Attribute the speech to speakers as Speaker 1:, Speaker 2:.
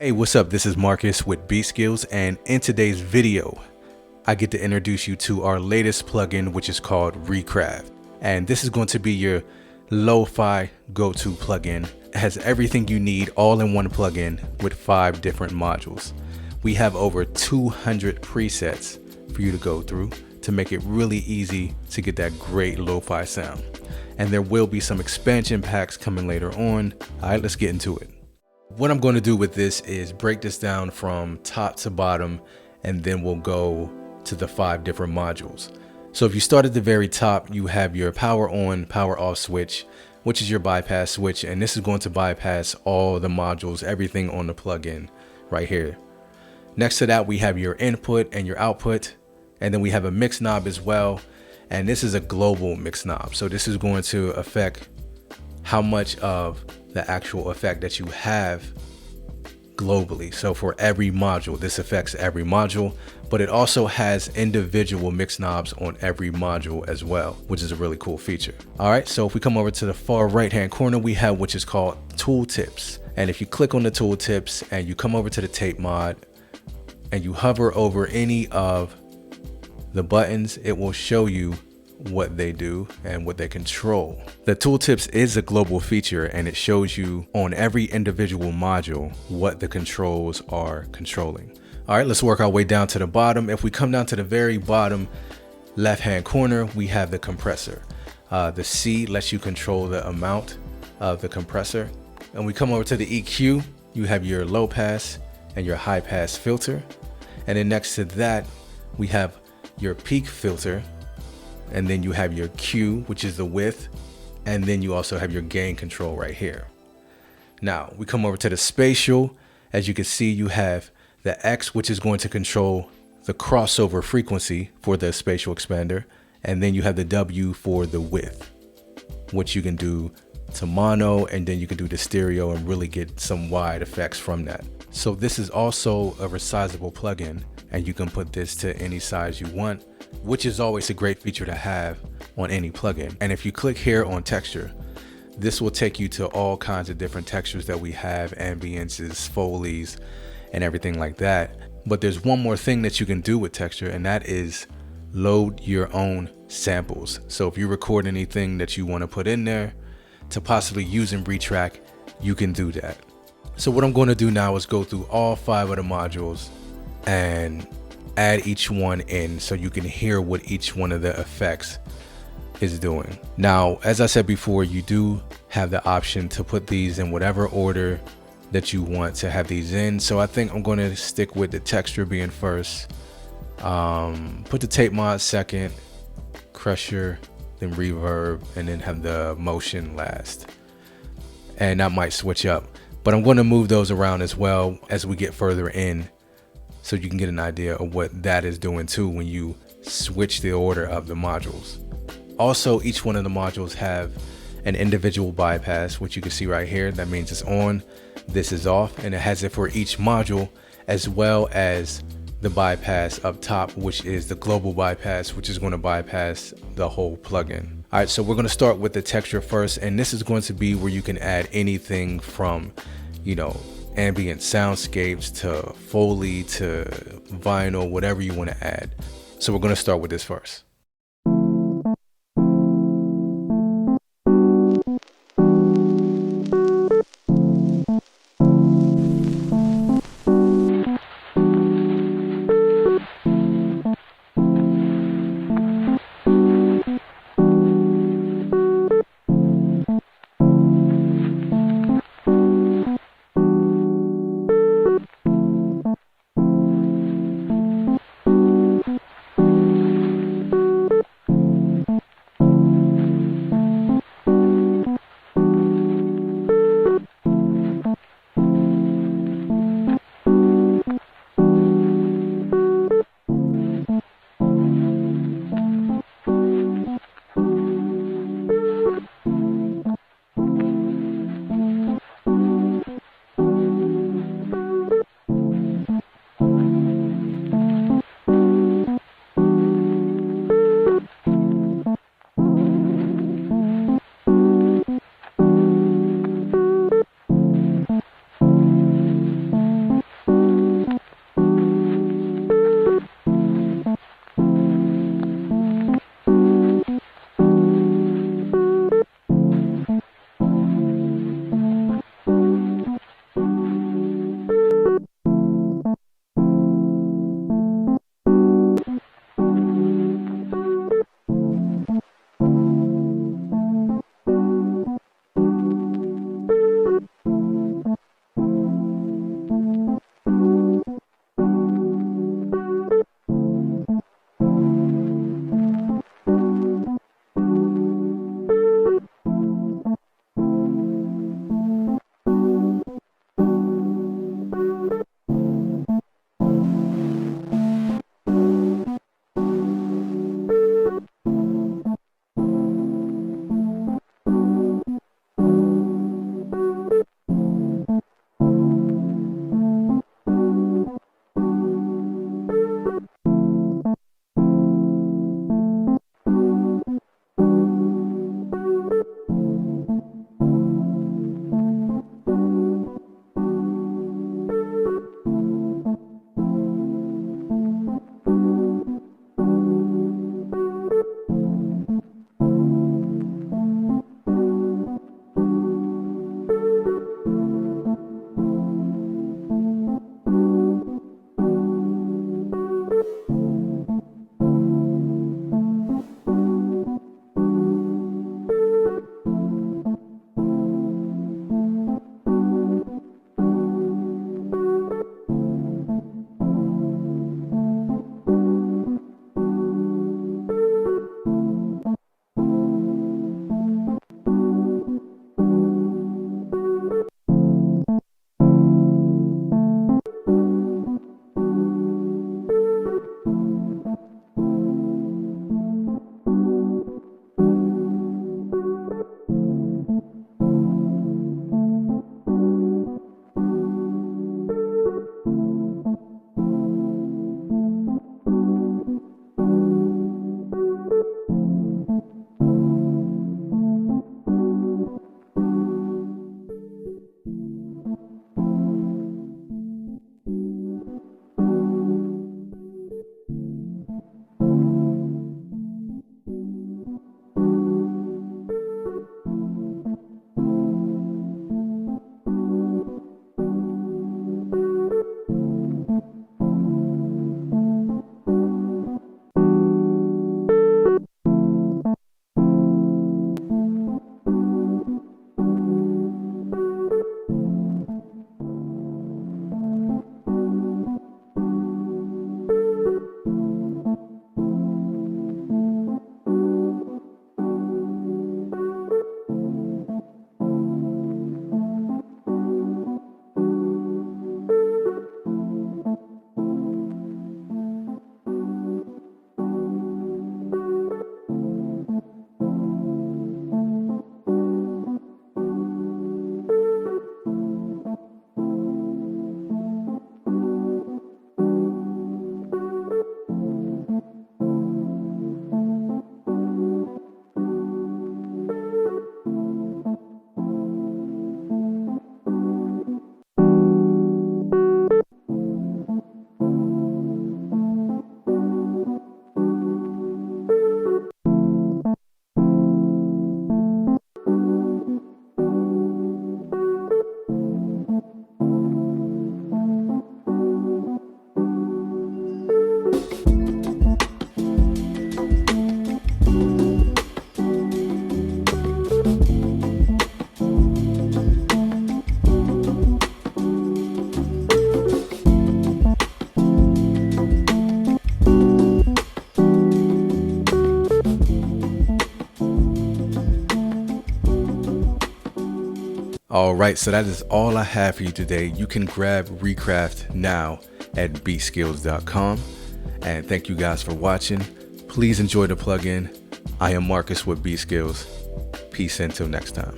Speaker 1: Hey, what's up? This is Marcus with Beat Skills, and in today's video, I get to introduce you to our latest plugin, which is called Recraft. And this is going to be your lo-fi go-to plugin. It has everything you need all in one plugin with 5 different modules. We have over 200 presets for you to go through to make it really easy to get that great lo-fi sound. And there will be some expansion packs coming later on. All right, let's get into it. What I'm going to do with this is break this down from top to bottom, and then we'll go to the 5 different modules. So if you start at the very top, you have your power on, power off switch, which is your bypass switch. And this is going to bypass all the modules, everything on the plugin right here. Next to that, we have your input and your output. And then we have a mix knob as well. And this is a global mix knob. So this is going to affect how much of the actual effect that you have globally. So for every module, this affects every module, but it also has individual mix knobs on every module as well, which is a really cool feature. All right, so if we come over to the far right hand corner, we have which is called tooltips. And if you click on the tooltips and you come over to the tape mod and you hover over any of the buttons, it will show you what they do and what they control. The tooltips is a global feature, and it shows you on every individual module what the controls are controlling. All right, let's work our way down to the bottom. If we come down to the very bottom left hand corner, we have the compressor. The C lets you control the amount of the compressor. And we come over to the EQ, you have your low pass and your high pass filter. And then next to that, we have your peak filter. And then you have your Q, which is the width. And then you also have your gain control right here. Now we come over to the spatial. As you can see, you have the X, which is going to control the crossover frequency for the spatial expander. And then you have the W for the width, which you can do to mono, and then you can do the stereo and really get some wide effects from that. So this is also a resizable plugin, and you can put this to any size you want, which is always a great feature to have on any plugin. And if you click here on texture, this will take you to all kinds of different textures that we have, ambiences, Foleys, and everything like that. But there's one more thing that you can do with texture, and that is load your own samples. So if you record anything that you want to put in there to possibly use in Retract, you can do that. So what I'm going to do now is go through all 5 of the modules and add each one in so you can hear what each one of the effects is doing. Now, as I said before, you do have the option to put these in whatever order that you want to have these in. So I think I'm going to stick with the texture being first, put the tape mod second, pressure, then reverb, and then have the motion last. And that might switch up, but I'm going to move those around as well as we get further in, so you can get an idea of what that is doing too when you switch the order of the modules. Also, each one of the modules have an individual bypass, which you can see right here. That means it's on, this is off, and it has it for each module, as well as the bypass up top, which is the global bypass, which is going to bypass the whole plugin. All right, so we're going to start with the texture first, and this is going to be where you can add anything from, you know, ambient soundscapes to Foley to vinyl, whatever you want to add. So we're going to start with this first. All right, so that is all I have for you today. You can grab Recraft now at beatskills.com. And thank you guys for watching. Please enjoy the plugin. I am Marcus with Beat Skills. Peace until next time.